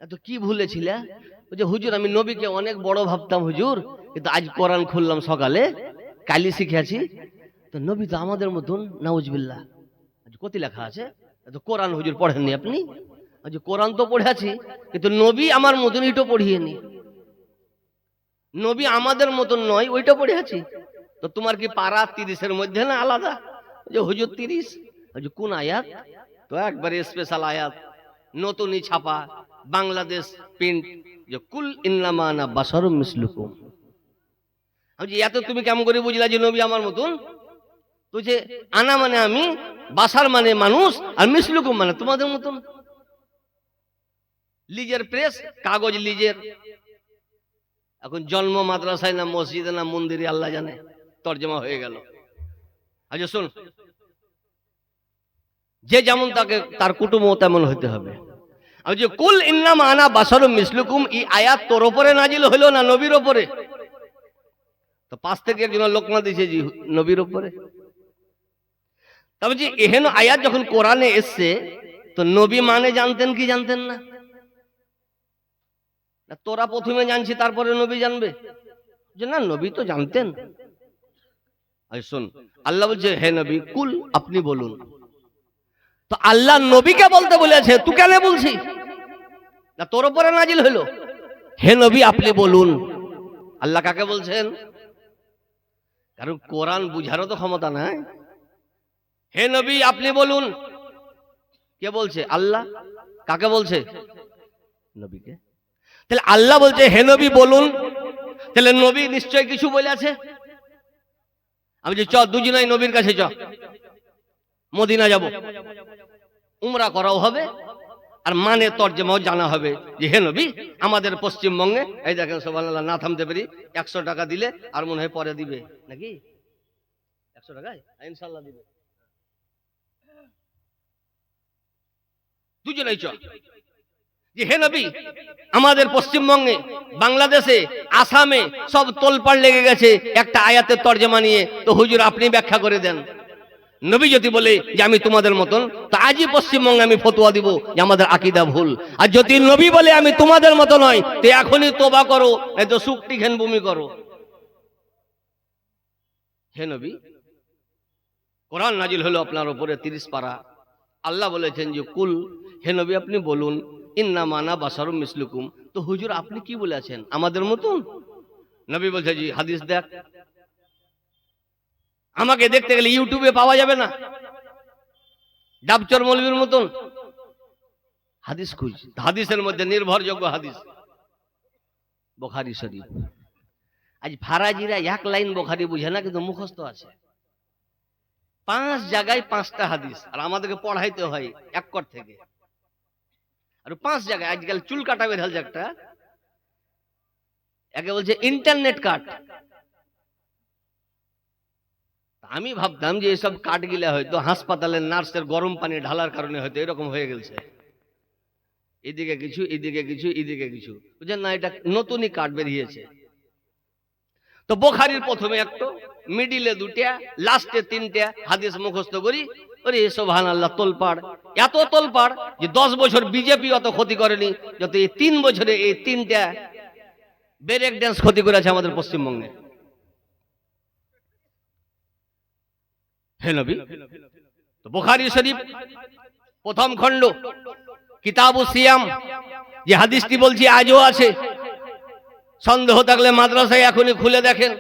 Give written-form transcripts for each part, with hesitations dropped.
তো কি ভুলেছিলে? যে হুজুর আমি নবীকে অনেক বড় ভাবতাম হুজুর, কিন্তু আজ কোরআন খুললাম সকালে, কালি শিখেছি, তো নবী তো আমাদের মতন, নাউজুবিল্লাহ। আজ কত লেখা আছে, তো কোরআন হুজুর পড়েননি আপনি? আজ কোরআন তো পড়েছি, কিন্তু নবী আমার মতন ইটো পড়িয়েনি। নবী আমাদের মতন নয়, ওইটা পড়েছি। তো তোমার কি পারা 30-এর মধ্যে না আলাদা? যে হুজুর 30, কোন আয়াত? তো একবারে স্পেশাল আয়াত, নতুনই ছাপা, বাংলাদেশ প্রিন্ট, যে কুল ইন্নামা আনা বাশারুম মিসলুকুম। আমি এত তুমি কেমন করে বুঝলা যে নবী আমার মতন? তো যে আনা মানে আমি, বাসার মানে মানুষ, আর মিসলুকুম মানে তোমাদের মতন। লিজের প্রেস, কাগজ লিজের। এখন জন্ম মাদ্রাসায় না মসজিদে না মন্দিরে আল্লাহ জানে, তর্জমা হয়ে গেল। আচ্ছা শোন, যে যেমন তাকে তার কুটুম্ব তেমন হতে হবে। আর যে কুল ইন্নামা আনা বাশারুম মিসলুকুম, এই আয়াত তোর উপরে নাজিল হলো না নবীর উপরে? তো পাশ থেকে একজন লোকমা দিয়েছে জি নবীর উপরে। তবে যে এহেন আয়াত যখন কোরআনে এসছে, তো নবী মানে জানতেন কি জানতেন না? তোরা প্রথমে জানছি তারপরে নবী জানবে? যে না, নবী তো জানতেন। শোন, আল্লাহ বলছে হে নবী কুল, আপনি বলুন। তো আল্লাহ নবীকে বলতে বলেছে, তুই কেন বলছি? না তোর উপরে নাজিল হলো, হে নবী আপনি বলুন। আল্লাহ কাকে বলছেন? কারণ কোরআন বুঝারও তো ক্ষমতা নাই। হে নবী আপনি বলুন, কে বলছে? আল্লাহ। কাকে বলছে? নবীকে। তাহলে আল্লাহ বলছে হে নবী বলুন, তাহলে নবী নিশ্চয় কিছু বলে আছে। আমি যে চ দুজনাই নবীর কাছে চ, মদিনা যাব, উমরা করাও হবে, আর মানে তর্জমাও জানা হবে যে হে নবী আমাদের পশ্চিমবঙ্গে, এই দেখেন সুবহানাল্লাহ, না থামতে পারি, 100 টাকা দিলে আর মনে হয় পরে দিবে নাকি? 100 টাকায় ইনশাআল্লাহ দিবে। দুজনেই চ, যে হে নবী আমাদের পশ্চিমবঙ্গে, বাংলাদেশে, আসামে সব তোলপাড় লেগে গেছে একটা আয়াতের তর্জমা নিয়ে, তো হুজুর আপনি ব্যাখ্যা করে দেন। নবী যদি বলে যে আমি তোমাদের মতন, তো আজই পশ্চিমবঙ্গে আমি ফতোয়া দিব যে আমাদের আকীদা ভুল। আর যদি নবী বলে আমি তোমাদের মতো নয়, তো এখনই তোবা করো, এই তো শুকটি খেন বমি করো। হে নবী, কোরআন নাজিল হলো আপনার উপরে 30 পারা। আল্লাহ বলেছেন যে কুল, হে নবী আপনি বলুন, ইন্নামা আনা বাশারুম মিসলুকুম। তো হুজুর আপনি কি বলেছেন, আমাদের মতন? নবী বলছে জি, হাদিস দেখ। আমাকে দেখতে গেলে ইউটিউবে পাওয়া যাবে না, ডাবচর মৌলবীর মতন। হাদিস খুঁজ, হাদিসের মধ্যে নির্ভরযোগ্য হাদিস বুখারী শরীফ। আজ ফারাজিরা এক লাইন বুখারী বুঝে না, কিন্তু মুখস্থ আছে 5 জায়গায় 5টা হাদিস, আর আমাদেরকে পড়াইতে হয় এক কর থেকে। আর 5 জায়গায় আজকাল চুল কাটা বের একটা, একে বলছে ইন্টারনেট কাট। আমি ভাবতাম যে এসব কাট গিলা হয়তো হাসপাতালের নার্সের গরম পানি ঢালার কারণে হয়তো এরকম হয়ে গেছে, এদিকে কিছু এদিকে কিছু এদিকে কিছু, বুঝলেন না? এটা নতুনই কাট বেরিয়েছে। তো বুখারীর প্রথমে একটা, মিডিলে 2টা, লাস্টে 3টা হাদিস মুখস্থ করি। ওরে সুবহানাল্লাহ, তোলপাড়, এত তোলপাড় যে 10 বছর বিজেপি অত ক্ষতি করেনি যত এই 3 বছরে এই 3টা ব্রেক ড্যান্স ক্ষতি করেছে আমাদের পশ্চিমবঙ্গে। হে নবী, তো বুখারী শরীফ প্রথম খণ্ড কিতাবুস সিয়াম, যে হাদিসটি বলছি আজও আছে। সন্দেহ থাকলে মাদ্রাসায় এখনই খুলে দেখেন,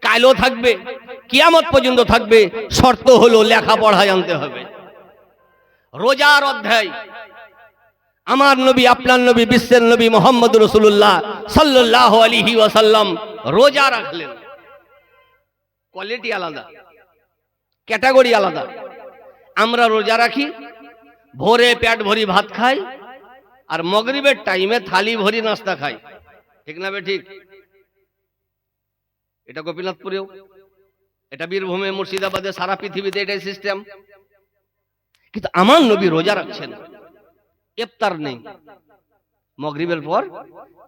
কালও থাকবে, কিয়ামত পর্যন্ত থাকবে। শর্ত হলো লেখাপড়া জানতে হবে। রোজার অধ্যায়, আমার নবী, আপনার নবী, বিশ্বের নবী মুহাম্মদ রাসূলুল্লাহ সাল্লাল্লাহু আলাইহি ওয়াসাল্লাম রোজা রাখলেন। কোয়ালিটি আলাদা, ক্যাটাগরি আলাদা। আমরা রোজা রাখি, ভোরে পেট ভরি ভাত খাই, আর মাগরিবের টাইমে থালি ভরি নাস্তা খাই, ঠিক না বে ঠিক? এটা গোপীনাথপুরেও, এটা বীরভূমে, মুর্শিদাবাদে, সারা পৃথিবীতে এটাই সিস্টেম। কিন্তু আমার নবী রোজা রাখছেন, ইফতার নেই, মাগরিবের পর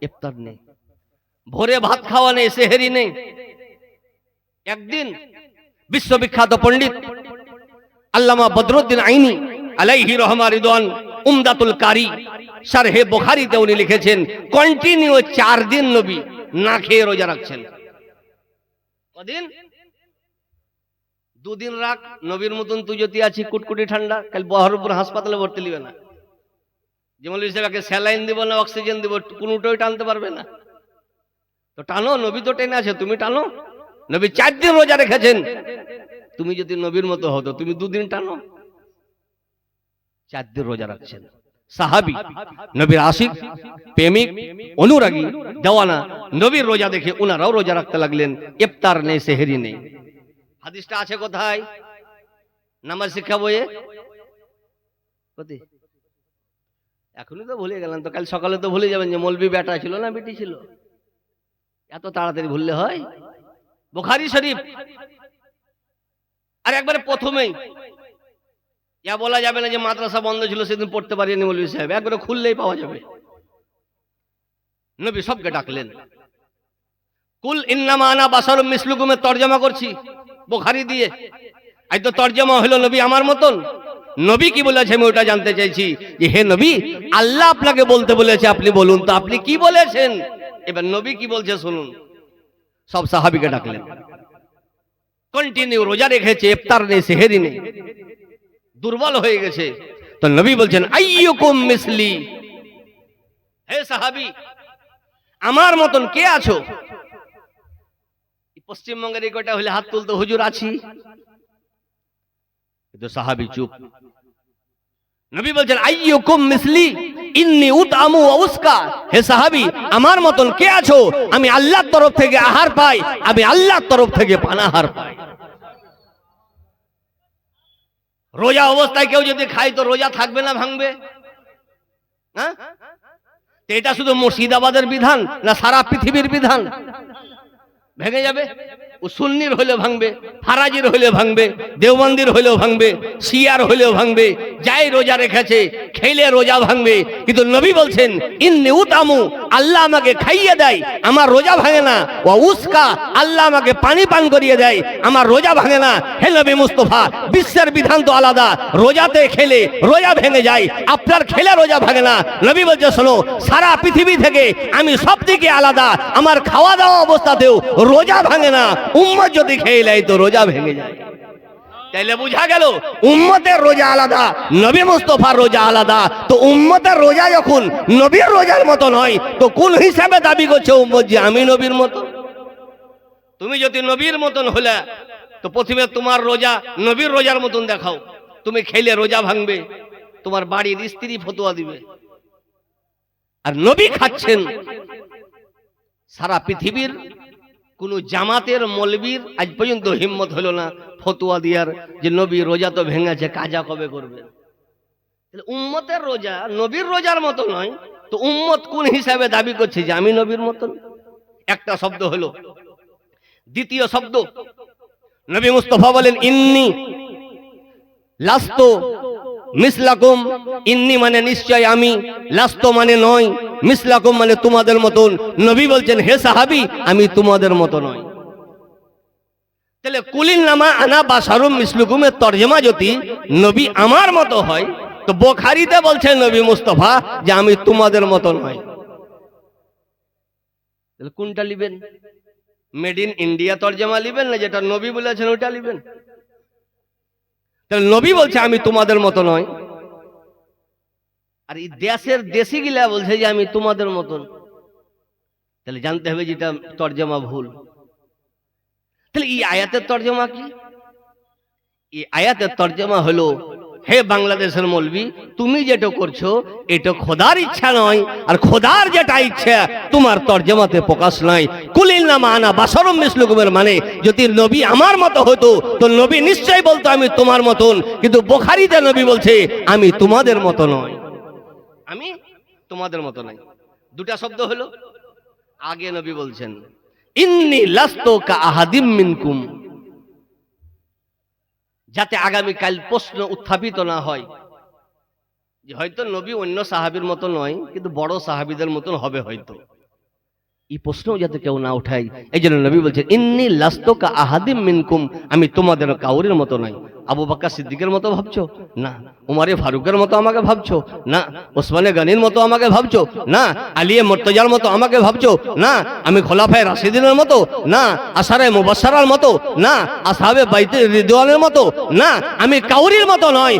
ইফতার নেই, ভোরে ভাত খাওয়া নেই, সেহরি নেই। একদিন বিশ্ববিখ্যাত পণ্ডিত আল্লামা বদরুদ্দিন আইনি আলাইহি রহমা রিদওয়ান উমদাতুল কারি শারহে বুখারীতে উনি লিখেছেন কন্টিনিউ 4 দিন নবী না খেয়ে রোজা রাখছেন। কদিন? 2 দিন রাখ। নবীর মতন তুই যদি আছি কুটকুটি ঠান্ডা, কাল বহরমপুর হাসপাতালে ভর্তি লিবে না। যেমন হিসেবে স্যালাইন দিব না অক্সিজেন দিব, কোনোটাই টানতে পারবে না। তো টানো, নবী তো টেনে আছে, তুমি টানো। নবী 4 দিন রোজা রেখেছেন। তুমি যদি নবীর মতো হতো তুমি 2 দিন টানো। 4 দিন রোজা রাখছেন। সাহাবী, নবীর আশিক, প্রেমিক, অনুরাগী, দেওয়ানা, নবীর রোজা দেখে ওনারাও রোজা রাখতে লাগলেন। ইফতার নেই, সেহরি নেই। হাদিসটা আছে কোথায়? নামাজ শিক্ষা বইয়ে। কোথায়? এখনই তো ভুলে গেলাম, তো কাল সকালে তো ভুলে যাবেন যে মৌলবি বেটা ছিল না বেটি ছিল। এত তাড়াতাড়ি ভুললে হয়? বুখারী শরীফ। আর একবারে প্রথমেই ইয়া বলা যাবে না যে মাদ্রাসা বন্ধ ছিল সেদিন পড়তে পারিনি মৌলভী সাহেব, একবারে খুললেই পাওয়া যাবে। নবী সবকে ডাকলেন। কুল ইন্নামা আনা বাশারুম মিসলুকুমের তরজমা করছি বুখারী দিয়ে। আজ তো তরজমা হলো নবী আমার মতন। নবী কি বলেছে আমি ওটা জানতে চাইছি যে হে নবী, আল্লাহ আপনাকে বলতে বলেছে, আপনি বলুন তো আপনি কি বলেছেন। এবার নবী কি বলছে শুনুন। সব সাহাবীকে ডাকলেন। কন্টিনিউ রোজা রেখেছে, ইফতার নেই, সেহরি নেই, দুর্বল হয়ে গেছে। তো নবী বলছেন আইয়ুকুম মিসলি, হে সাহাবী আমার মতন কে আছো? পশ্চিমবঙ্গের এই কয়টা হলে হাত তুলতো, হুজুর আছি। কিন্তু সাহাবী চুপ। নবী বলছেন আইয়ুকুম মিসলি ইন্নী উতআমু ওয়া উসকা, হে সাহাবী আমার মতন কে আছো? আমি আল্লাহর তরফ থেকে আহার পাই, আমি আল্লাহর তরফ থেকে পানাহার পাই। রোজা অবস্থায় কেউ যদি খায় তো রোজা থাকবে না ভাঙবে? হ্যাঁ, এটা শুধু মুর্শিদাবাদের বিধান না সারা পৃথিবীর বিধান? ভেঙে যাবে। ও সুন্নির হলে ভাঙবে, ফারাজির হলে ভাঙবে, দেওবন্দির হলেও ভাঙবে, শিয়ার হলেও ভাঙবে। যাই রোজা রেখেছে খেলে রোজা ভাঙবে। কিন্তু নবী বলছেন ইন্নী উতআমু, আল্লাহ আমাকে খাইয়ে দেয়, আমার রোজা ভাঙে না। ওয়া উসকা, আল্লাহ আমাকে পানি পান করিয়ে দেয়, আমার রোজা ভাঙে না। হে নবী মুস্তাফা, বিশ্বের বিধান তো আলাদা। রোজাতে খেলে রোজা ভেঙে যায়, আপনার খেলে রোজা ভাঙে না। নবী বলছে শোনো, সারা পৃথিবী থেকে আমি সব দিকে আলাদা, আমার খাওয়া দাওয়া অবস্থাতেও রোজা ভাঙে না। উম্মত যদি খেয়ে নেয় তো রোজা ভেঙে যায়। তাইলে বুঝা গেল উম্মতের রোজা আলাদা, নবী মুস্তাফার রোজা আলাদা। তো উম্মতের রোজা যখন নবীর রোজার মতো নয়, তো কোন হিসাবে দাবি করছে উম্মত যে আমি নবীর মতো? তুমি যদি নবীর মতন হলে তো প্রথমে তোমার রোজা নবীর রোজার মতন দেখাও। তুমি খেলে রোজা ভাঙবে, তোমার বাড়ির স্ত্রী ফতোয়া দিবে। আর নবী খাচ্ছেন, সারা পৃথিবীর কোন জামাতের মৌলবীর আজ পর্যন্ত হিম্মত হলো না ফতোয়া দিয়ার যে নবী রোজা তো ভেঙেছে, কাজা কবে করবে। উম্মতের রোজা নবীর রোজার মতো নয়, তো উম্মত কোন হিসাবে দাবি করছে যে আমি নবীর মতন? একটা শব্দ হলো। দ্বিতীয় শব্দ, নবী মুস্তাফা বলেন ইন্নী লাস্তু মিসলাকুম, ইন্নী মানে নিশ্চয় আমি, লাস্তু মানে নয়, মিসলাকুম মানে তোমাদের মতন। নবী বলছেন হে সাহাবী আমি তোমাদের মতো নয়। তাহলে কুলিন নামা আনা বাশারুম মিসলুকুমের তরজমা যদি নবী আমার মতো হয়, তো বুখারীতে বলছেন নবী মুস্তাফা যে আমি তোমাদের মতো নয়। তাহলে কোনটা লিবেন? মেড ইন ইন্ডিয়া তরজমা লিবেন না যেটা নবী বলেছেন ওটা লিবেন? তাহলে নবী বলছে আমি তোমাদের মতো নয়, আর এই দেশের দেশি গিলা বলছে যে আমি তোমাদের মতন। তাহলে জানতে হবে যেটা তরজমা ভুল। তাহলে এই আয়াতের তরজমা কি? এই আয়াতের তরজমা হলো হে বাংলাদেশের মৌলবি, তুমি যেটা করছো এটা খোদার ইচ্ছা নয়, আর খোদার যেটা ইচ্ছা তোমার তরজমাতে প্রকাশ নাই। কুলিল না মানা বাশারুম মিসলুকুমের মানে যদি নবী আমার মতো হতো তো নবী নিশ্চয়ই বলতো আমি তোমার মতন। কিন্তু বুখারীতে নবী বলছে আমি তোমাদের মতো নয়, আমি তোমাদের মতো নাই। দুটা শব্দ হলো। আগে নবী বলছেন ইন্নী লাস্তু কা আহাদিম মিনকুম, যাতে আগামীকাল প্রশ্ন উত্থাপিত না হয় যে হয়তো নবী অন্য সাহাবীর মতো নয় কিন্তু বড় সাহাবীদের মতন হবে হয়তো। এই প্রশ্নও যাতে কেউ না উঠাই, এই জন্য নবী বলছেন ইন্নী লাস্তু কা আহাদিম মিনকুম, আমি তোমাদের কাউরের মতো নাই। আবু বকর সিদ্দিকের মতো ভাবছো না, উমারে ফারুকের মতো আমাকে ভাবছো না, ওসমানে গনির মতো আমাকে ভাবছো না, আলিয়ে মুর্তজার মতো আমাকে ভাবছো না, আমি খোলাফায়ে রাশিদিনের মতো না, আশারে মুবাশশারার মতো না, আসহাবে বাইতে রিদওয়ানের মতো না, আমি কাউরির মতো নয়,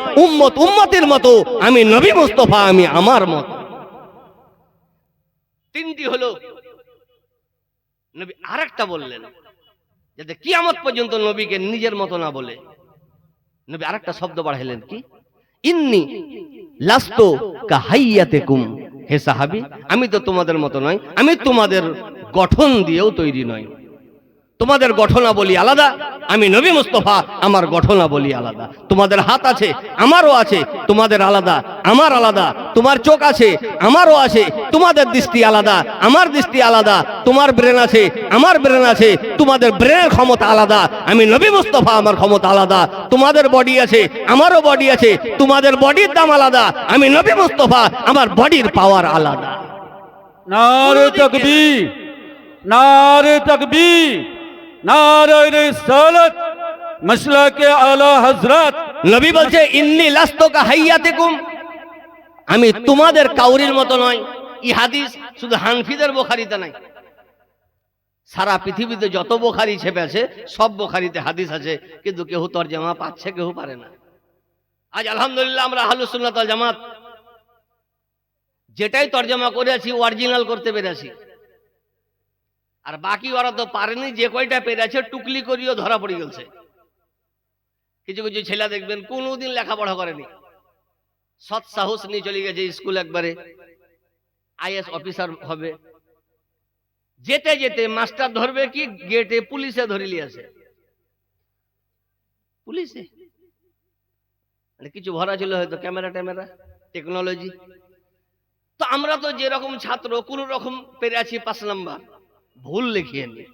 উম্মতির মতো, আমি নবী মুস্তাফা, আমি আমার মত। তিনটি হলো। নবী আরেকটা বললেন যাতে কিয়ামত পর্যন্ত নবীকে নিজের মতো না বলে, নবী আরেকটা শব্দ বাড়াইলেন কি, ইন্নী লাস্তু কাহাইয়াতিকুম, হে সাহাবী আমি তো তোমাদের মতো নয়, আমি তোমাদের গঠন দিয়েও তৈরি নয়। তোমাদের গঠনাবলী আলাদা, আমি নবী মুস্তাফা, আমার গঠনাবলী আলাদা। তোমাদের হাত আছে, আমারও আছে, তোমাদের আলাদা, আমার আলাদা। তোমার চোখ আছে, আমারও আছে, তোমাদের দৃষ্টি আলাদা, আমার দৃষ্টি আলাদা। তোমার ব্রেন আছে, আমার ব্রেন আছে, তোমাদের ব্রেনের ক্ষমতা আলাদা। আমি নবী মুস্তাফা, আমার ক্ষমতা আলাদা। তোমাদের বডি আছে, আমারও বডি আছে, তোমাদের বডির দাম আলাদা। আমি নবী মুস্তাফা, আমার বডির পাওয়ার আলাদা। নারে তাকবীর, নারে তাকবীর, নারে রিসালাত, মাসলাকে আলা হযরত। নবী বলছে ইন্নী লাস্তু কাহাইয়াতিকুম, আমি তোমাদের কাউরির মতো নয়। এই হাদিস শুধু হানফিদের বুখারীতে নাই, সারা পৃথিবীতে যত বুখারী ছেপে আছে সব বুখারীতে হাদিস আছে, কিন্তু কেউ তরজমা পাচ্ছে, কেউ পারে না। আজ আলহামদুলিল্লাহ আমরা আহলুস সুন্নাত ওয়াল জামাত যেটাই তরজমা করেছি অরিজিনাল করতে পেরেছি, আর বাকি ওরা তো পারেনি, যে কয়টা পেরেছে টুকলি করিও ধরা পড়ে গেছে। কিছু কিছু ছেলে দেখবেন কোনোদিন লেখাপড়া করেনি, সৎ সাহস নিয়ে চলে গেছে স্কুল, একবারে আইএস অফিসার হবে। যেতে যেতে মাস্টার ধরবে কি গেটে পুলিশে ধরিলি আছে, পুলিশে মানে কিছু ভরা ছিল হয়তো, ক্যামেরা ট্যামেরা টেকনোলজি। তো আমরা তো যেরকম ছাত্র কোন রকম পেরেছি 5 নাম্বার, ভুল লিখিয়ে নি,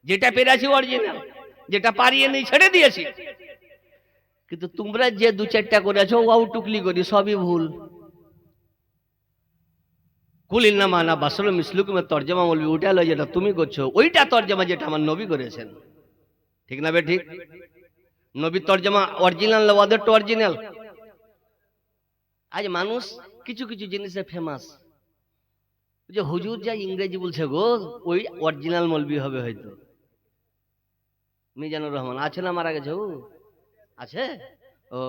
যেটা পেরেছি অরিজিনাল, যেটা পারিয়ে নি ছেড়ে দিয়েছি। কিন্তু তোমরা যে 2-4টা করেছো ওয়াও টুকলি করি সবই ভুল। কুলিনা মানা বাসল মিসলুকুমের তর্জমা বলবি ওটা লয় যেটা তুমি করছো, ওইটা তর্জমা যেটা আমার নবী করেছেন। ঠিক না বে ঠিক? নবীর তর্জমা অরিজিনাল, ওদের তো অরিজিনাল। আজ মানুষ কিছু কিছু জিনিসে ফেমাস, যে হুজুর যা ইংরেজি বলছে গো ওই অরিজিনাল মলবি হবে হয়তো। মিজানুর রহমান আছে না, মারা গেছে? ও আছে, ও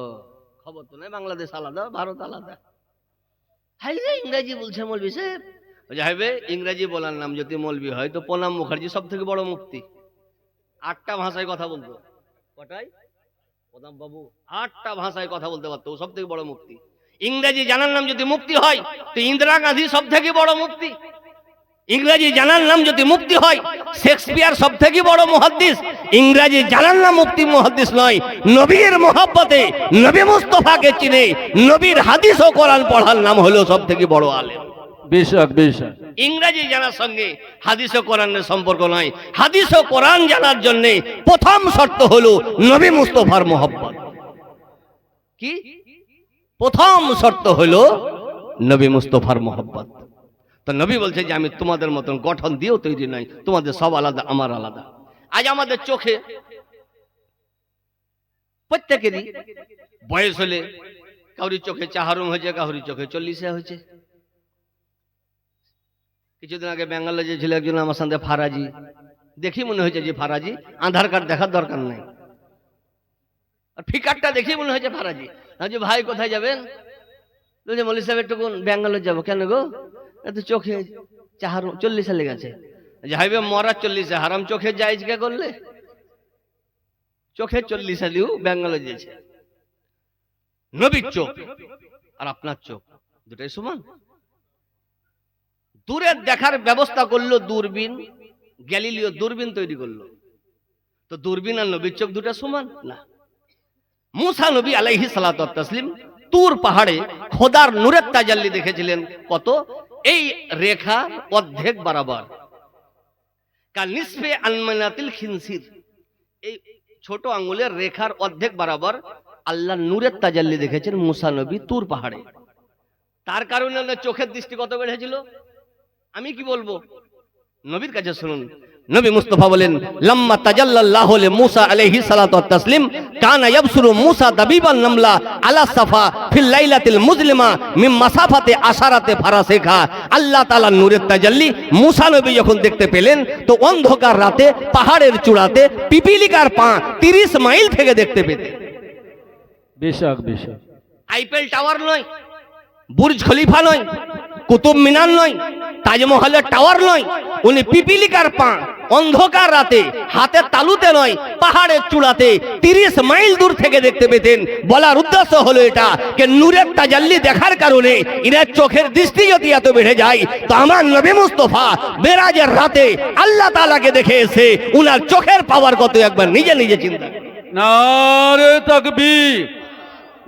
খবর তো নেই। বাংলাদেশ আলাদা, ভারত আলাদা। হাই রে ইংরেজি বলছে মলবি সাহেব, যাইবে ইংরেজি বলার নাম যদি মলবি হয় তো প্রণাম মুখার্জি সব থেকে বড় মুফতি, 8টা ভাষায় কথা বলতো। কটাই প্রণাম বাবু 8টা ভাষায় কথা বলতে পারতো, সব থেকে বড় মুফতি। ইংরেজি জানার নাম যদি মুফতি হয় তো ইন্দিরা গান্ধী সব থেকে বড় মুফতি। ইংরেজি জানার নাম যদি মুফতি হয় শেক্সপিয়ার সব থেকে বড় মুহাদ্দিস। ইংরেজি জানার নাম মুফতি মুহাদ্দিস নয়, নবীর মোহাব্বতে নবী মুস্তাফাকে চিনে নবীর হাদিস ও কোরআন পড়ার নাম হলো সব থেকে বড় আলেম। বেশক বেশক। ইংরেজি জানার সঙ্গে হাদিস ও কোরআনের সম্পর্ক নয়। হাদিস ও কোরআন জানার জন্য প্রথম শর্ত হলো নবী মুস্তাফার মোহাব্বত। কি প্রথম শর্ত হলো? নবী মুস্তাফার মোহাব্বত। তো নবী বলছে যে আমি তোমাদের মতন গঠন দিয়েও তৈরি নয়, তোমাদের সব আলাদা, আমার আলাদা। আজ আমাদের চোখে প্রত্যেকেরই বয়স হলে কাউরি চোখে চাহারুম হয়েছে, কাউরি চোখে 40 হয়েছে। কিছুদিন আগে বেঙ্গালোর যে ছিল একজন আমার সাথে ফারাজি, দেখি মনে হয়েছে যে ফারাজি, আধার কার্ড দেখার দরকার নেই, আর ফিকারটা দেখি মনে হয়েছে ফারাজি। যে ভাই কোথায় যাবেন? মৌলী সাহেব একটু বেঙ্গালোর যাবো। কেন গো? এত চোখে চাহার 40 লেগেছে। যাইবে মরা 40, হারাম চোখে যাইজ কে করলে? চোখে 40 লিও বেঙ্গালোর যেছে। নবীর চোখ আর আপনার চোখ দুটাই সমান। দূরের দেখার ব্যবস্থা করলো দূরবীন, গ্যালিলিও দূরবীন তৈরি করলো। তো দূরবীন আর নবীর চোখ দুটা সমান না। মুসা নবী আলাইহিস সালাতু ওয়াত তাসলিম তুর পাহাড়ে খোদার নূরের তাজাল্লি দেখেছিলেন। কত? এই রেখা অর্ধেক বরাবর, কাল নিসফে আনমানাতিল খিনসির, এই ছোট আঙ্গুলের রেখার অর্ধেক বরাবর আল্লাহ নূরের তাজাল্লি দেখেছেন মুসা নবী তুর পাহাড়ে। তার কারণে চোখের দৃষ্টি কত বেড়েছিল আমি কি বলবো। নবীর কাছে শুনুন, নবী মুস্তাফা বলেন, লাম্মা তাজাল্লাল্লাহু লি মূসা আলাইহিস সালাতু ওয়াত তাসলিম কানা ইয়াবসুরু মূসা দাবিবান নামলা আলা সাফা ফিল লাইলাতিল মুজলিমা মিন মাসাফাতে আশারাতে ফারাসিকা। আল্লাহ তাআলার নূরের তাজাল্লি মূসা নবী যখন দেখতে পেলেন, তো অন্ধকার রাতে পাহাড়ের চূড়াতে পিপিলিকার পা 30 মাইল থেকে দেখতে পেতেন। বেশক বেশক। আইফেল টাওয়ার নয়, বুর্জ খলিফা নয়, কুতুব মিনার নয়, তাজমহলের টাওয়ার নয়, উনি পিপিলিকার পা অন্ধকার রাতে হাতের তালুতে নয়, পাহাড়ের চূড়াতে 30 মাইল দূর থেকে দেখতে পেতেন। বলার উদ্দেশ্য হলো এটা যে নূরের তাজাল্লি দেখার কারণে ইনার চোখের দৃষ্টি যদি এত বেড়ে যায়, তো আমার নবী মুস্তাফা মেরাজের রাতে আল্লাহ তাআলাকে দেখে এসে উনার চোখের পাওয়ার কত একবার নিজে নিজে চিন্তা করেন। নারে তাকবীর,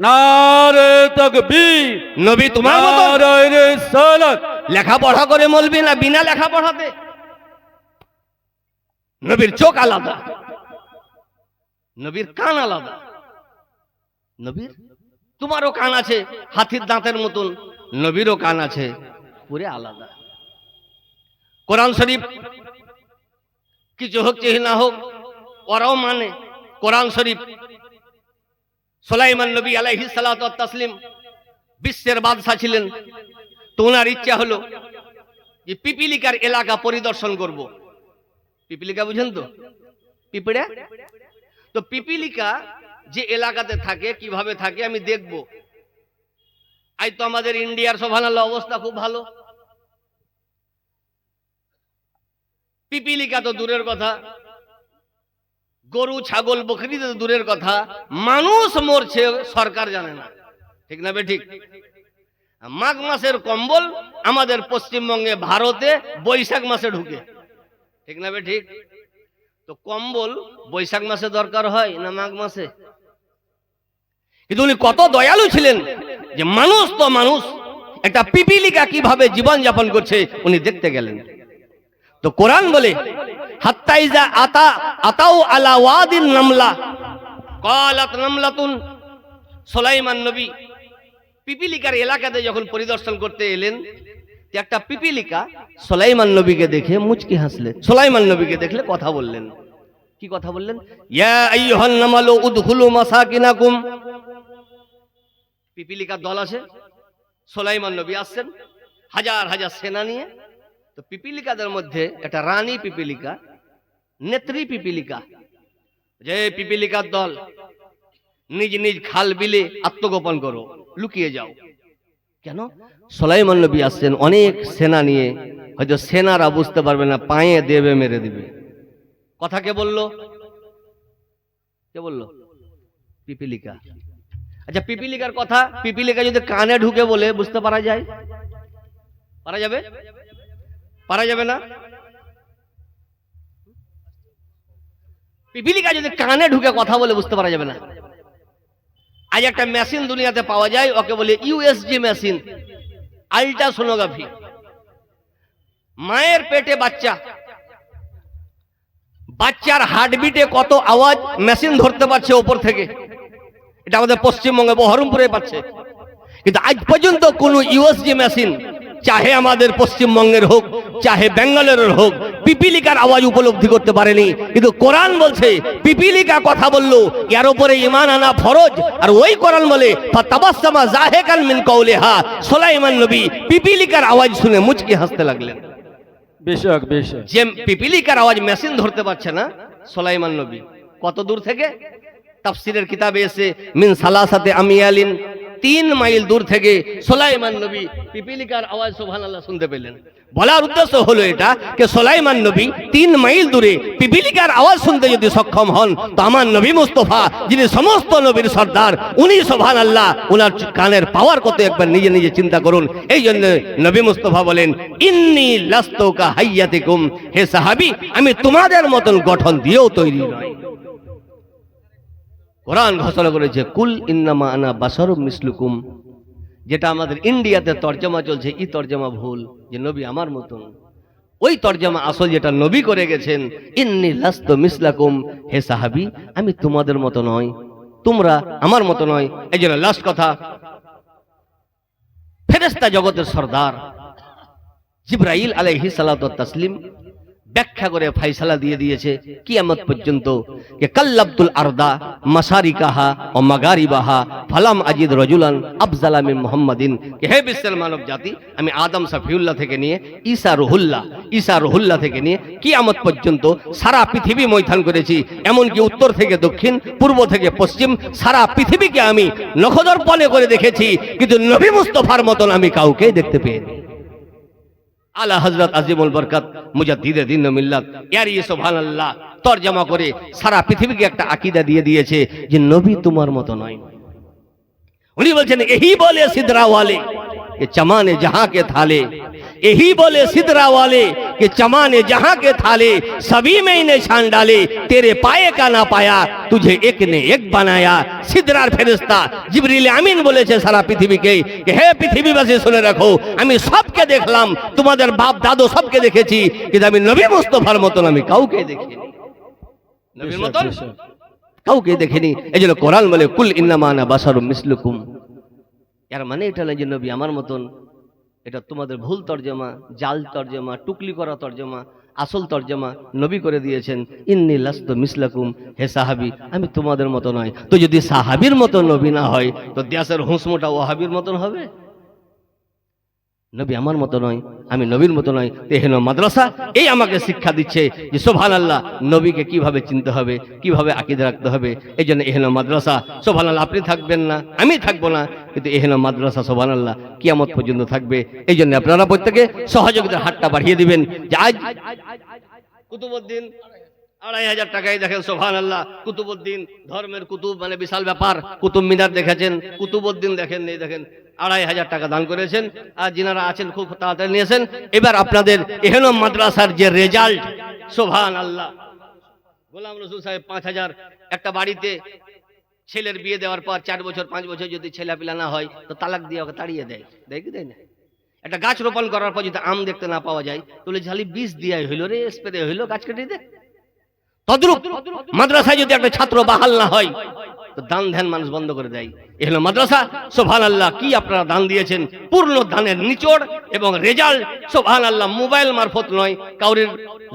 নারে তাকবীর। নবী তোমার মতো নারে রিসালাত। লেখাপড়া করে মলবি না বিনা লেখাপড়াতে? নবীর চোখ আলাদা, নবীর কান আলাদা। নবীর, তোমারও কান আছে হাতির দাঁতের মতন, নবীরও কান আছে পুরো আলাদা। কোরআন শরীফ কিছু হোক চেয়ে না হোক ওরাও মানে কোরআন শরীফ। সুলাইমান নবী আলাইহিস সালাতু ওয়াত তাসলিম বিশ্বের বাদশা ছিলেন, তো ওনার ইচ্ছা হলো যে পিপিলিকার এলাকা পরিদর্শন করব। পিপিলিকা বুঝেন তো? পিঁপড়ে। তো পিপিলিকা যে এলাকাতে থাকে কিভাবে থাকে আমি দেখব। আজ তো আমাদের ইন্ডিয়ার সুবহানাল্লাহ অবস্থা খুব ভালো, পিপিলিকা তো দূরের কথা, গরু ছাগল বকরি তো দূরের কথা, মানুষ মরছে সরকার জানে না, ঠিক না বেঠিক? মাঘ মাসের কম্বল আমাদের পশ্চিমবঙ্গে ভারতে বৈশাখ মাসে ঢুকে, ঠিক না বেঠিক? তো কম্বল বৈশাখ মাসে দরকার হয় না মাঘ মাসে? কিন্তু উনি কত দয়ালু ছিলেন যে মানুষ তো মানুষ, একটা পিপিলিকা কিভাবে জীবন যাপন করছে উনি দেখতে গেলেন। তো কোরআন বলে হাত্তা ইজা আতাউ আলা ওয়াদিন নামলা ক্বালাত নামলাতুন। সুলাইমান নবী পিপিলিকার এলাকাতে যখন পরিদর্শন করতে এলেন, একটা পিপিলিকা সুলাইমান নবীকে দেখে মুচকি হাসলেন। সুলাইমান নবীকে দেখলে কথা বললেন। কি কথা বললেন? ইয়া আইয়ুহান নামালু উদখুলু মাসাকিনাকুম। পিপিলিকার দল আছে, সুলাইমান নবী আসছেন হাজার হাজার সেনা নিয়ে। তো পিপিলিকাদের মধ্যে একটা রানী পিপিলিকা, নেত্রী পিপিলিকা, যে পিপিলিকার দল নিজ নিজ খাল বিলে আত্মগোপন করো, লুকিয়ে যাও। কেন? সুলাইমান নবী আসছেন অনেক সেনা নিয়ে, হয়তো সেনারা বুঝতে পারবে না, পায়ে দেবে মেরে দিবে। কথা কে বললো? কে বললো? পিপিলিকা। আচ্ছা, পিপিলিকার কথা পিপিলিকা যদি কানে ঢুকে বলে বুঝতে পারা যায়? পারা যাবে? পারা যাবে না? পিপিলিকা যদি কানে ঢুকে কথা বলে বুঝতে পারা যাবে না? আজ একটা মেশিন দুনিয়াতে পাওয়া যায়, ওকে বলে ইউএসজি মেশিন, আল্ট্রাসোনোগ্রাফি। মায়ের পেটে বাচ্চা, বাচ্চার হার্টবিটে কত আওয়াজ মেশিন ধরতে পারছে ওপর থেকে। এটা আমাদের পশ্চিমবঙ্গে বহরমপুরে পাচ্ছে, কিন্তু আজ পর্যন্ত কোন ইউএসজি মেশিন, চাহে আমাদের পশ্চিমবঙ্গের হোক চাহে বেঙ্গলের হোক, পিপিলিকার আওয়াজ উপলব্ধি করতে পারেনি। কিন্তু কোরআন বলছে পিপিলিকা কথা বললো, এর উপরে ঈমান আনা ফরজ। আর ওই কোরআন বলে ফাতাবাসসামা যাহিকান মিন কওলিহা। সুলাইমান নবী পিপিলিকার আওয়াজ শুনে মুচকি হাসতে লাগলেন। বেশক বেশক। যে পিপিলিকার আওয়াজ মেশিন ধরতে পারছে না, সুলাইমান নবী কত দূর থেকে? তাফসীরের কিতাবে এসে মিন সালাসাতে আমিয়ালিন, 3 মাইল দূর থেকে সুলাইমান নবী পিপিলিকার আওয়াজ সুবহানাল্লাহ শুনতে পেলেন। বলার উদ্দেশ্য হলো এটা যে সুলাইমান নবী 3 মাইল দূরে পিপিলিকার আওয়াজ শুনতে যদি সক্ষম হন, তো আমার নবী মুস্তাফা যিনি সমস্ত নবীর সর্দার, উনি সুবহানাল্লাহ উনার কানের পাওয়ার কত একবার নিজে নিজে চিন্তা করুন। এই জন্য নবী মুস্তাফা বলেন ইন্নী লাস্তু কা হাইয়াতিকুম, হে সাহাবী আমি তোমাদের মতন গঠন দিয়েও তৈরি নয়। কোরআন ঘোষণা করেছে কুল ইন্নামা আনা বাশারুম মিসলুকুম, যেটা আমাদের ইন্ডিয়াতে তর্জমা চলছে, এই তর্জমা ভুল, যে নবী আমার মতন। ওই তর্জমা আসল যেটা নবী করে গেছেন, ইন্নী লাস্তু মিসলাকুম, হে সাহাবী আমি তোমাদের মতো নয়, তোমরা আমার মতো নয়। এই জন্য লাস্ট কথা, ফেরেশতা জগতের সর্দার জিবরাইল আলাইহিস সালাতু ওয়াত তাসলিম ব্যাখ্যা করে ফাইসালা দিয়ে দিয়েছে কিয়ামত পর্যন্ত যে কাল্লাবতুল আরদা মাসারিকাহা ও মাগারিবাহা ফালাম আজিদ রাজুলান আফজালা মিন মুহাম্মাদিন। হে বিশ্বের মানব জাতি, আমি আদম সাফিউল্লাহ থেকে নিয়ে ঈসা রুহুল্লাহ থেকে নিয়ে কিয়ামত পর্যন্ত সারা পৃথিবী মৈথান করেছি, এমনকি উত্তর থেকে দক্ষিণ, পূর্ব থেকে পশ্চিম সারা পৃথিবীকে আমি নখদর্পণে করে দেখেছি, কিন্তু নবী মুস্তাফার মতন আমি কাউকে দেখতে পেয়েছি। আলা হযরত আজিমুল বরকত মুজাদ্দিদে দ্বীন ও মিল্লাত ইয়ারি সুবহানাল্লাহ তরজমা করে সারা পৃথিবীকে একটা আকীদা দিয়ে দিয়েছে যে নবী তোমার মতো নয়। উনি বলছেন यही बोले सिदरा वाले कि चमाने जहां के थाले, यही बोले सिदरा वाले कि चमाने जहां के थाले, सभी में इन्हें छान डाले, तेरे पाए का ना पाया तुझे एक ने एक बनाया। সিদরার ফেরেশতা জিবরিল আমিন বলেছে সারা পৃথিবীকে, হে পৃথিবীবাসী শুনে রাখো, আমি সবকে দেখলাম, তোমাদের বাপ দাদু সবকে দেখেছি, কিন্তু আমি নবী মুস্তাফার মতন আমি কাউকে দেখিনি, নবীর মতন কাউকে দেখিনি। এই জন্য কোরআন বলে কুল ইন্নামা আনা বাশারুম মিসলুকুম। এর মানে এটা না যে নবী আমার মতন, এটা তোমাদের ভুল তরজমা, জাল তরজমা, টুকলি করা তরজমা। আসল তরজমা নবী করে দিয়েছেন ইন্নী লাস্তু মিসলাকুম, হে সাহাবী আমি তোমাদের মতো নয়। তো যদি সাহাবীর মতো নবী না হয় তো দেশের হুঁসমোটা ওয়াহাবীর মতন হবে। নবী আমার মতো নয়, আমি নবীর মতো নয়। তেহেন মাদ্রাসা এই আমাকে শিক্ষা দিচ্ছে যে সুবহানাল্লাহ নবীকে কিভাবে চিনতে হবে, কিভাবে আকীদা রাখতে হবে। এই জন্য এহেন মাদ্রাসা সুবহানাল্লাহ আপনি থাকবেন না, আমি থাকবো না, কিন্তু এহেন মাদ্রাসা সুবহানাল্লাহ কিয়ামত পর্যন্ত থাকবে। এই জন্য আপনারা প্রত্যেকে সহযোগিতার হাতটা বাড়িয়ে দিবেন। যে আজ কুতুবউদ্দিন ২৫০০ টাকায় দেখেন সুবহানাল্লাহ, কুতুবউদ্দিন ধর্মের কুতুব, মানে বিশাল ব্যাপার। কুতুব মিনার দেখেছেন, কুতুবউদ্দিন দেখেন নেই, দেখেন ২৫০০ টাকা দান করেছেন, আর যিনারা আছেন খুব তাড়াতাড়ি নিয়েছেন। এবার আপনাদের এহেন মাদ্রাসার যে রেজাল্ট সুবহানাল্লাহ, গোলাম রসুল সাহেব ৫০০০। একটা বাড়িতে ছেলের বিয়ে দেওয়ার পর ৪ বছর ৫ বছর যদি ছেলেপিলা না হয় তো তালাক দিয়ে ওকে তাড়িয়ে দেয়, দেয় কি দেয় না? একটা গাছ রোপণ করার পর যদি আম দেখতে না পাওয়া যায় তাহলে খালি বীজ দিয়ে হইলো রে, স্প্রে হইলো, গাছ কেটে দে। তদ্রূপ মাদ্রাসায় যদি একটা ছাত্র বাহাল না হয় তো দান ধ্যান মানুষ বন্ধ করে দেয়। এ হলো মাদ্রাসা। সুবহানাল্লাহ কি আপনারা দান দিয়েছেন, পূর্ণ দানের নিচড় এবং রেজাল্ট সুবহানাল্লাহ। মোবাইল মারফত নয়, কাউরির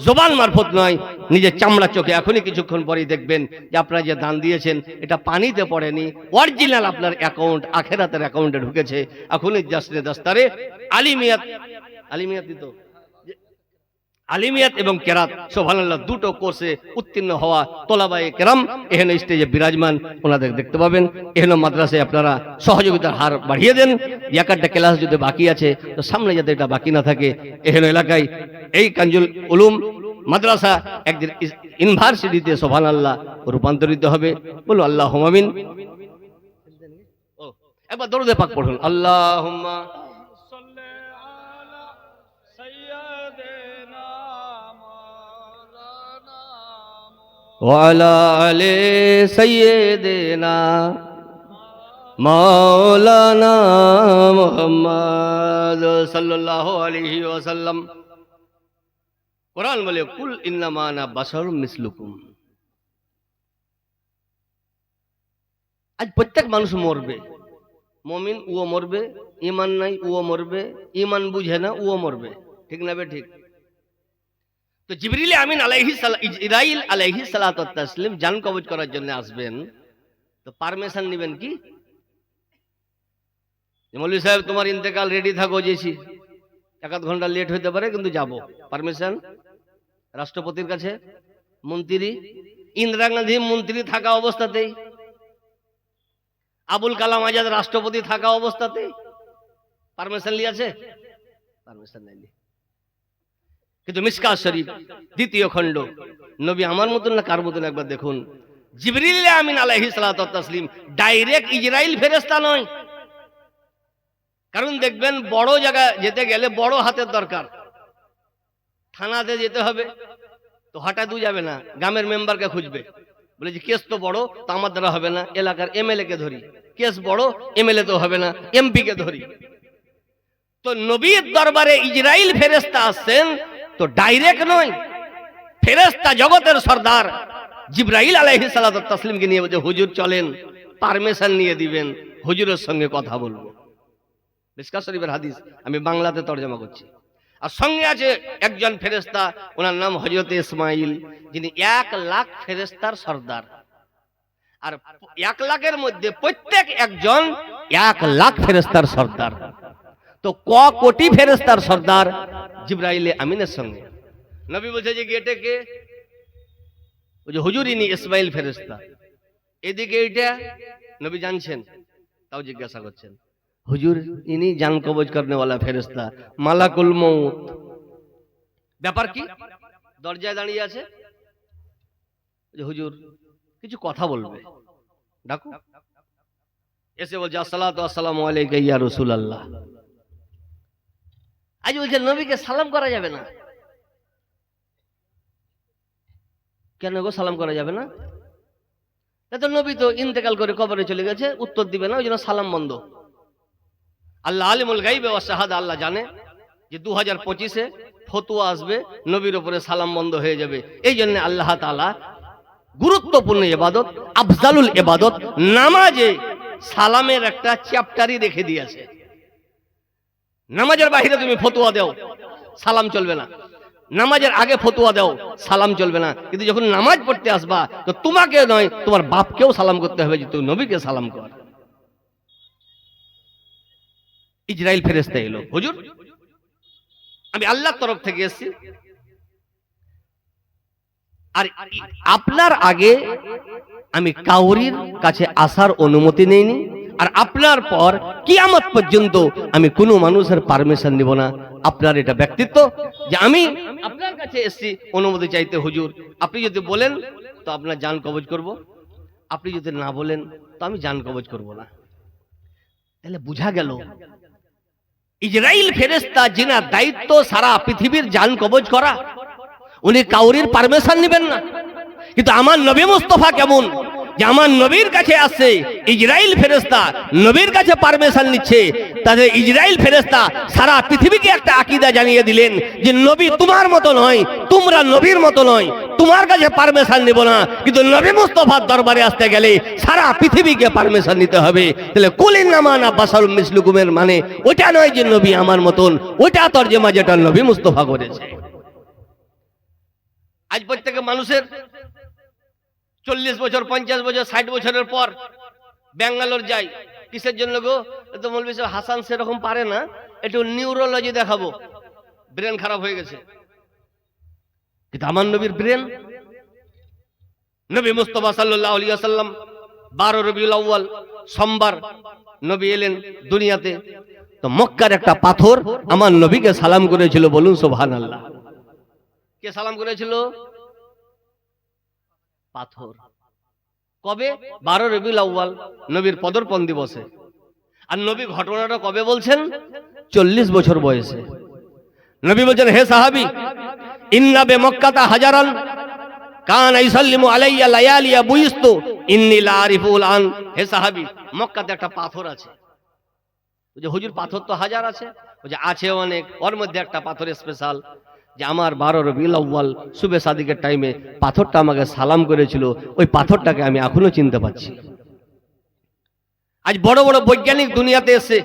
জবান মারফত নয়, নিজের চামড়া চোখে এখনই কিছুক্ষণ পরেই দেখবেন যে আপনারা যে দান দিয়েছেন এটা পানিতে পড়েনি, অরিজিনাল আপনার অ্যাকাউন্ট আখেরাতের অ্যাকাউন্টে ঢুকেছে। এখনই দস্তারে আলিমিয়াত এবং কেরাত সুবহানাল্লাহ দুটো কোর্সে উত্তীর্ণ হওয়া তোলাবায়ে কেরাম এখানে স্টেজে বিরাজমান, ওনাদের দেখতে পাবেন। এখানে মাদ্রাসায় আপনারা সহযোগিতার হার বাড়িয়ে দেন। একটা ক্লাস যদি বাকি আছে তো সামনে যাতে এটা বাকি না থাকে। এখানে এলাকায় এই কাঞ্জুল উলুম মাদ্রাসা একদিন ইউনিভার্সিটিতে সুবহানাল্লাহ রূপান্তরিত হবে। বলো আল্লাহুম্মা আমিন। একবার দরুদে পাক পড়ুন, আল্লাহুম্মা ওয়ালা আলে সাইয়্যিদিনা মাওলানা মুহাম্মদ সাল্লাল্লাহু আলাইহি ওয়াসাল্লাম। কোরআন বলে কুল ইন্নামা আনা বাশারুম মিসলুকুম। আজ প্রত্যেক মানুষ মরবে, মুমিন ও মরবে, ঈমান নাই ও মরবে, ঈমান বুঝে না ও মরবে, ঠিক না বে ঠিক? তো জিবরিল আমিন ইসরাইল আলাইহিস সালাতু ওয়াত তাসলিম জান কবজ করার জন্য আসবেন, তো পারমিশন নেবেন কি? মৌলভী সাহেব তোমার ইন্তেকাল রেডি থাকো, যেছি 1 ঘন্টা লেট হইতে পারে কিন্তু যাব। পারমিশন রাষ্ট্রপতির কাছে, মন্ত্রী ইন্দিরা গান্ধী মন্ত্রী থাকা অবস্থাতেই, আবুল কালাম আজাদ রাষ্ট্রপতি থাকা অবস্থাতেই পারমিশন লিয়েছে? পারমিশন নেয়নি। কিন্তু মিশকাত শরীফ 2য় খণ্ড, নবী আমার মতন না কার মতন একবার দেখুন। জিবরিল আমিন আলাইহিস সালাতু ওয়াত তাসলিম ডাইরেক্ট ইসরাইল ফেরেশতা নয়। কারণ দেখবেন বড় জায়গা যেতে গেলে বড় হাতের দরকার। থানাতে যেতে হবে তো হঠাৎ যাবে না, গ্রামের মেম্বারকে খুঁজবে, বলে যে কেস তো বড়, তো আমার দ্বারা হবে না, এলাকার এমএলএ কে ধরি। কেস বড়, এমএলএ তো হবে না, এমপি কে ধরি। তো নবীর দরবারে ইসরাইল ফেরেশতা আসছেন তো ডাইরেক্ট নয়, ফেরেশতা জগতের সর্দার জিবরাইল আলাইহিস সালাতু ওয়াত তাসলিমকে নিয়ে বলছে হুজুর চলেন, পারমিশন নিয়ে দিবেন, হুজুরের সঙ্গে কথা বলবো। মিশকাত শরীফের হাদিস আমি বাংলাতে তরজমা করছি। আর সঙ্গে আছে একজন ফেরেশতা, ওনার নাম হযরত ইসমাইল, যিনি 1,00,000 ফেরেশতার সর্দার। আর 1,00,000-এর মধ্যে প্রত্যেক একজন 1,00,000 ফেরেশতার সর্দার। তো কোটি ফেরেশতার সর্দার জিবরাইল আমিনের সঙ্গে। নবী বলছে যে গেটে কে? ওই যে হুজুর ইনি ইসমাইল ফেরেশতা। এদিকে এইটা নবী জানছেন, তাও জিজ্ঞাসা করছেন, হুজুর ইনি জান কবজ করনে वाला ফেরেশতা মালাকুল মউত। ব্যাপার কি? দরজায় দাঁড়িয়ে আছে, যে হুজুর কিছু কথা বলবে, ডাকো। এসে বলছে আসসালাতু আসসালামু আলাইকা ইয়া রাসূলুল্লাহ। আজ বলছে নবীকে সালাম করা যাবে না। কেন গো সালাম করা যাবে না? তো নবী তো ইন্তেকাল করে কবরে চলে গেছে, উত্তর দিবে না, ওই জন্য সালাম বন্ধ। আল্লাহ আলিমুল গাইবে ওয়া শাহাদা, আল্লাহ জানে যে 2025-এ ফতোয়া আসবে, নবীর উপরে সালাম বন্ধ হয়ে যাবে। এই জন্য আল্লাহ তাআলা গুরুত্বপূর্ণ ইবাদত, আফজালুল ইবাদত নামাজে সালামের একটা চ্যাপ্টারই রেখে দিয়েছে। নামাজের বাইরে তুমি ফতোয়া দাও, সালাম চলবে না। নামাজের আগে ফতোয়া দাও, সালাম চলবে না। কিন্তু যখন নামাজ পড়তে আসবা, তো তোমাকে নয়, তোমার বাপকেও সালাম করতে হবে, যে তুমি নবীকে সালাম কর। ইজরাইল ফেরেশতা এলো, হুজুর আমি আল্লাহর তরফ থেকে এসেছি, আর আপনার আগে আমি কাউরির কাছে আসার অনুমতি নেইনি, আর আপনার পর কিয়ামত পর্যন্ত আমি কোনো মানুষের পারমিশন নিব না। আপনার এটা ব্যক্তিত্ব যে আমি আপনার কাছে এসেছি অনুমতি চাইতে, হুজুর আপনি যদি বলেন তো আপনার জান কবজ করব, আপনি যদি না বলেন তো আমি জান কবজ করব না। তাহলে বুঝা গেল ইজরাইল ফেরেশতা যিনার দায়িত্ব সারা পৃথিবীর জান কবজ করা, উনি কাউরির পারমিশন নেবেন না। কিন্তু আমার নবী মুস্তাফা কেমন, যে আমার নবীর কাছে আসছে ইজরাইল ফেরেশতা, নবীর কাছে পারমিশন নিচ্ছে। তাদের ইজরাইল ফেরেশতা সারা পৃথিবীকে একটা আকীদা জানিয়ে দিলেন যে নবী তোমার মতো নয়, তোমরা নবীর মতো নয়, তোমার কাছে পারমিশন নেব না। কিন্তু নবী মুস্তাফার দরবারে আসতে গেলে সারা পৃথিবীকে পারমিশন নিতে হবে। তাহলে কুলিন্নামা না বাশারুম মিসলুকুমের মানে ওটা নয় যে নবী আমার মতন, ওটা তরজমা যেটা নবী মুস্তাফা করেছে। আজ প্রত্যেক মানুষের 40 বছর, 50 বছর, 60 বছরের পর ব্যাঙ্গালোর যাই, কিসের জন্য গো? তো মৌলভী সাহেব হাসান সেরকম পারে না, একটু নিউরোলজি দেখাবো, ব্রেন খারাপ হয়ে গেছে। কিন্তু আমার নবীর ব্রেন, নবী মুস্তাফা সাল্লাল্লাহু আলাইহি ওয়াসাল্লাম 12 রবিউল আউয়াল সোমবার নবী এলেন দুনিয়াতে। তো মক্কার একটা পাথর আমার নবীকে সালাম করেছিল, বলুন সুবহানাল্লাহ। কে সালাম করেছিল? পাথর। কবে? 12 রবিউল আউয়াল, নবীর পদার্পণ দিবসে। আর নবী ঘটনাটা কবে বলছেন? 40 বছর বয়সে। নবী বলছেন, হে সাহাবী, ইন্না বে মক্কাতা হাজারান কান ইসাল্লিমু আলাইয়া লায়ালিয়া বুইস্তু ইন্নী লা আরিফুল আন। হে সাহাবী, মক্কাতে একটা পাথর আছে। যে হুজুর পাথর তো হাজার আছে, যে আছে অনেক, ওর মধ্যে একটা পাথর স্পেশাল, যে আমার 12 রবিউল আউয়াল সুবে সাদিকের টাইমে পাথরটা আমাকে সালাম করেছিল, ওই পাথরটাকে আমি এখনো চিনতে পারছি। আজ বড় বড় বৈজ্ঞানিক দুনিয়াতে এসে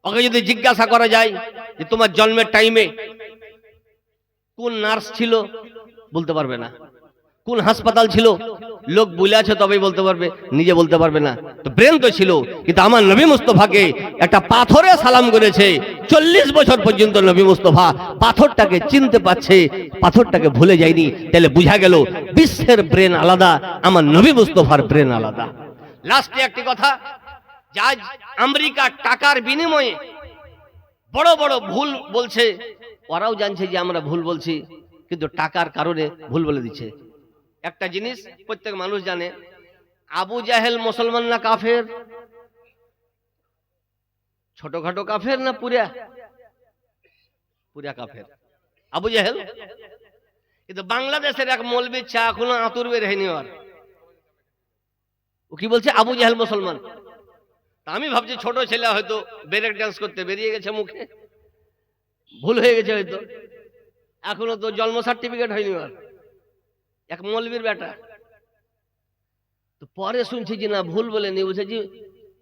ওকে যদি জিজ্ঞাসা করা যায় যে তোমার জন্মের টাইমে কোন নার্স ছিল, বলতে পারবে না। কোন হাসপাতাল ছিল, লোক বলে আছে তবেই বলতে পারবে, নিজে বলতে পারবে না। তো ব্রেন তো ছিল, কিন্তু আমার নবী মুস্তাফাকে একটা পাথরে সালাম করেছে। 40 বছর পর্যন্ত নবী মুস্তাফা পাথরটাকে চিনতে পারছে, পাথরটাকে ভুলে যায়নি। তাহলে বুঝা গেল বিশ্বের ব্রেন আলাদা, আমার নবী মুস্তাফার ব্রেন আলাদা। লাস্টে একটি কথা, যে আজ আমেরিকা টাকার বিনিময়ে বড় বড় ভুল বলছে, ওরাও জানছে যে আমরা ভুল বলছি, কিন্তু টাকার কারণে ভুল বলে দিচ্ছে। একটা জিনিস প্রত্যেক মানুষ জানে, আবু জাহেল মুসলমান না কাফের? ছোটখাটো কাফের না পুরা? পুরা কাফের আবু জাহেল। কিন্তু বাংলাদেশের এক মৌলবী চা এখনো আতুর বের হয়নি, ও কি বলছে? আবু জাহেল মুসলমান। আমি ভাবছি ছোট ছেলে হয়তো ব্রেক ডান্স করতে বেরিয়ে গেছে মুখে, ভুল হয়ে গেছে হয়তো, এখনো তো জন্ম সার্টিফিকেট হয়নি আর। এক মৌলবীর বেটা। তো পরে শুনছি যে না ভুল বলেনি, বুঝেছি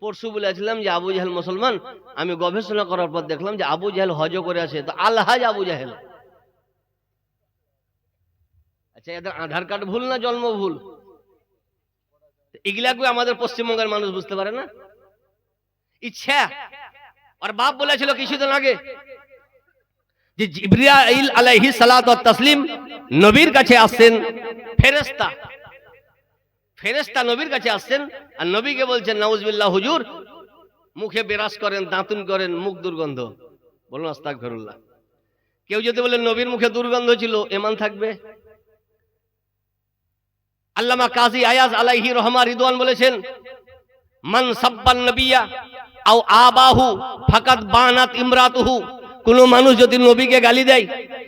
পরশু বলেছিলাম যে আবু জাহেল মুসলমান, আমি গবেষণা করার পর দেখলাম যে আবু জাহেল হজ করে আছে, তো আলহাজ আবু জাহেল। আচ্ছা, এদের আধার কার্ড ভুল না জন্ম ভুল? এগুলাকে আমাদের পশ্চিমবঙ্গের মানুষ বুঝতে পারে না। ইচ্ছা আর বাপ বলেছিল কিছুদিন আগে যে জিবরাইল আলাইহিস সালাতু ওয়াত তাসলিম নবীর কাছে আসছেন, ফেরেশতা ফেরেশতা নবীর কাছে আসছেন, আর নবীকে বলছেন নাউজুবিল্লাহ হুজুর মুখে বিরাজ করেন, দাঁতুন করেন, মুখ দুর্গন্ধ। বলুন আস্তাগফিরুল্লাহ। কেউ যদি বলে নবীর মুখে দুর্গন্ধ ছিল, ঈমান থাকবে? আল্লামা কাজী আয়াজ আলাইহি রহমা রিদওয়ান বলেছেন, মান সাব্বান নবিয়্যা আও আবাহু ফাকাদ বানাত ইমরাতুহু। কোন মানুষ যদি নবীকে গালি দেয়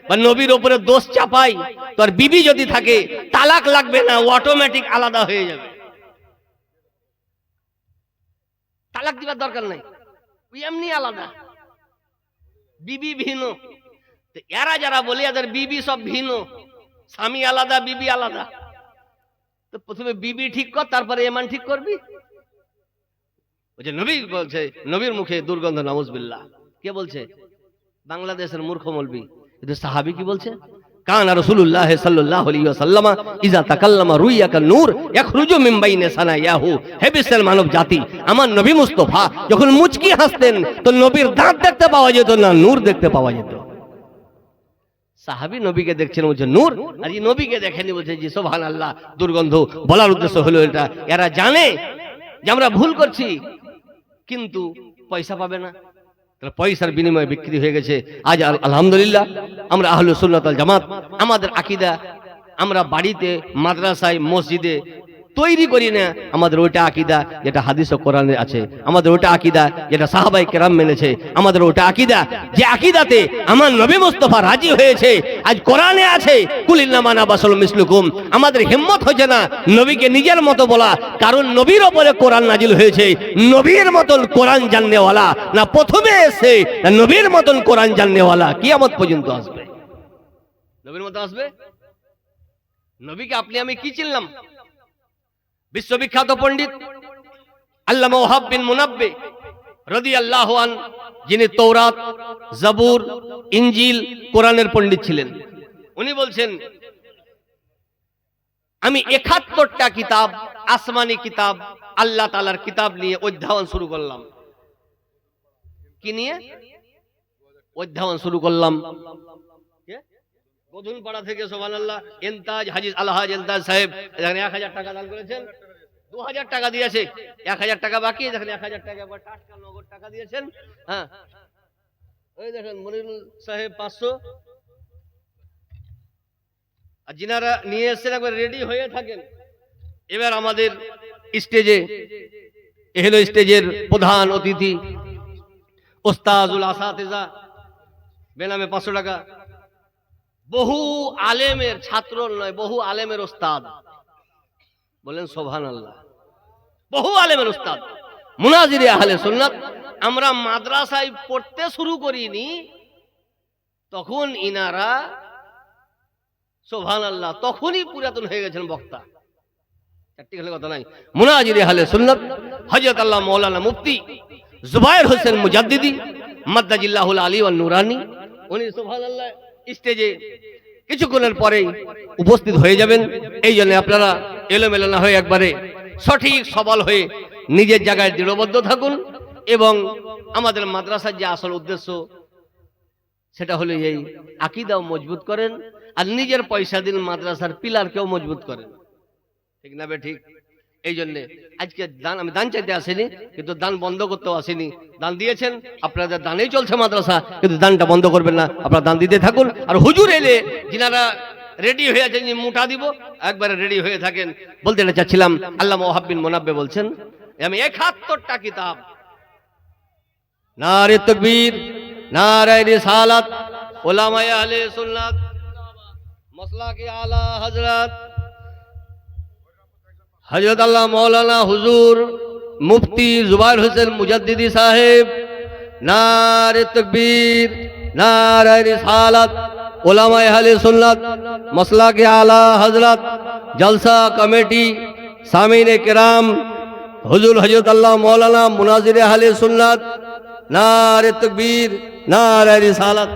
বা নবীর উপরে দোষ চাপায়, তার বিবি যদি থাকে তালাক লাগবে না, অটোমেটিক আলাদা হয়ে যাবে, তালাক দিবার দরকার নাই, এমনি আলাদা, বিবি ভিন্ন। এরা যারা বলে এদের বিবি সব ভিন্ন, স্বামী আলাদা বিবি আলাদা, তো প্রথমে বিবি ঠিক কর, তারপরে ঈমান ঠিক করবি। ওই যে নবী বলছে নবীর মুখে দুর্গন্ধ, নাউজুবিল্লাহ। কে বলছে? বাংলাদেশের মূর্খ মৌলবি। কিন্তু সাহাবী কি বলছে? কানা রাসূলুল্লাহ সাল্লাল্লাহু আলাইহি ওয়াসাল্লাম ইজা তাকাল্লামা রুইয়া কা নূর ইয়াখরুজু মিন বাইনি সানায়াহু। হে বিশ্বের মানব জাতি, আমার নবী মুস্তাফা যখন মুচকি হাসতেন তো নবীর দাঁত দেখতে পাওয়া যেত না, নূর দেখতে পাওয়া যেত। সাহাবী নবীকে দেখছেন, বলছে নূর, আর এই নবীকে দেখেনি, বলছে জি সুবহানাল্লাহ, দুর্গন্ধ। বলার উদ্দেশ্য হলো এটা, এরা জানে যে আমরা ভুল করছি কিন্তু পয়সা পাবে না, পয়সার বিনিময়ে বিক্রি হয়ে গেছে। আজ আলহামদুলিল্লাহ আমরা আহলুস সুন্নাত ওয়াল জামাত, আমাদের আকীদা আমরা বাড়িতে, মাদ্রাসায়, মসজিদে তৈরি করি না। আমাদের ওইটা আকীদা যেটা হাদিস ও কোরআনে আছে, আমাদের ওইটা আকীদা যেটা সাহাবায়ে কেরাম মেনেছে, আমাদের ওইটা আকীদা যে আকীদাতে আমার নবী মুস্তাফা রাজি হয়েছে। আজ কোরআনে আছে কুলিন্নামা আনা বাশারুম মিসলুকুম। আমাদের হিম্মত হচ্ছে না নবীকে নিজের মতো বলা, কারণ নবীর ওপরে কোরআন নাজিল হয়েছে। নবীর মতন কোরআন জাননেওয়ালা না প্রথমে এসে না নবীর মতন কোরআন জাননেওয়ালা কিয়ামত পর্যন্ত আসবে। নবীর মতো আসবে? নবীকে আপনি আমি কি চিনলাম? বিশ্ববিখ্যাত পণ্ডিত আল্লামা ওয়াহাব বিন মুনাব্বি রাদিয়াল্লাহু আন, যিনি তৌরাত, জাবুর, ইনজিল, কোরআনের পণ্ডিত ছিলেন, উনি বলছেন আমি ৭১টা কিতাব, আসমানি কিতাব, আল্লাহ তাআলার কিতাব নিয়ে অধ্যয়ন শুরু করলাম। কি নিয়ে অধ্যয়ন শুরু করলাম? গোধুনপাড়া থেকে সুবহানাল্লাহ ইনতাজ হাজী আলহাজ ইনতাজ সাহেব এখানে ১০০০ টাকা দান করেছেন, ২০০০ টাকা দিয়েছে, ১০০০ টাকা বাকি, দেখেন ১০০০ টাকা একবার টাটকা নগদ টাকা দিয়েছেন। হ্যাঁ, ওই দেখেন মনিরুল সাহেব ৫০০। আর যিনারা নিয়ে এসেছেন একবার রেডি হয়ে থাকেন। এবার আমাদের স্টেজে এহলো স্টেজের প্রধান অতিথি ওস্তাজুল আসাতিজা বেনামে ৫০০ টাকা। বহু আলেমের ছাত্র নয়, বহু আলেমের ওস্তাদ, বলেন সুবহানাল্লাহ, বহু আলেমের ওস্তাদ, মুনাজিরে আহলে সুন্নাত। আমরা মাদ্রাসায় পড়তে শুরু করিনি তখন ইনারা সুবহানাল্লাহ তখনই পুরাতন হয়ে গেছেন বক্তা। চারটি খালি কথা নাই। মুনাজিরে আহলে সুন্নাত হযরত আল্লাহ মাওলানা মুফতি জুবায়ের হোসেন মুজাদ্দিদি মাদ্দাজিল্লাহুল আলী ওয়ান নুরানি, উনি সুবহানাল্লাহ স্টেজে কিছুক্ষণের পরেই উপস্থিত হয়ে যাবেন। এই জন্য আপনারা এলোমেলো না হয়ে একবারে সঠিক সবল হয়ে নিজের জায়গায় দৃঢ়বদ্ধ থাকুন। এবং আমাদের মাদ্রাসার যে আসল উদ্দেশ্য সেটা হলো এই আকীদাও মজবুত করেন, আর নিজের পয়সা দিন মাদ্রাসার পিলারকেও মজবুত করেন। ঠিক না বে ঠিক? এই জন্য আজকে দান, আমি দান চাইতে আসিনি, কিন্তু দান বন্ধ করতেও আসিনি। দান দিয়েছেন, আপনাদের দানেই চলছে মাদ্রাসা, কিন্তু দানটা বন্ধ করবেন না, আপনারা দান দিতে থাকুন। আর হুজুর এলে যিনারা রেডি হয়ে আছেন যে মোটা দিব, একবারে রেডি হয়ে থাকেন। বলতে চাচ্ছিলাম আল্লামা ওয়াহাব বিন মুনাব্বি বলছেন আমি ৭১টা কিতাব, নারে তাকবীর, নারে রিসালাত, উলামায়ে আহলে সুন্নাত, মাসলাকে আলা হযরত হযরত আল্লাহ মাওলানা হুজুর মুফতি জুবায়ের হোসেন মুজাদ্দিদি সাহেব, নারে তাকবীর, নারে রিসালাত, উলামায়ে আহলে সুন্নাত, মাসলাকে আলা হযরত, জলসা কমিটি, সামিনে কিরাম, হুজুর হযরত আল্লাহ মাওলানা মুনাজির আহলে সুন্নাত, নারে তাকবীর, নারে রিসালাত।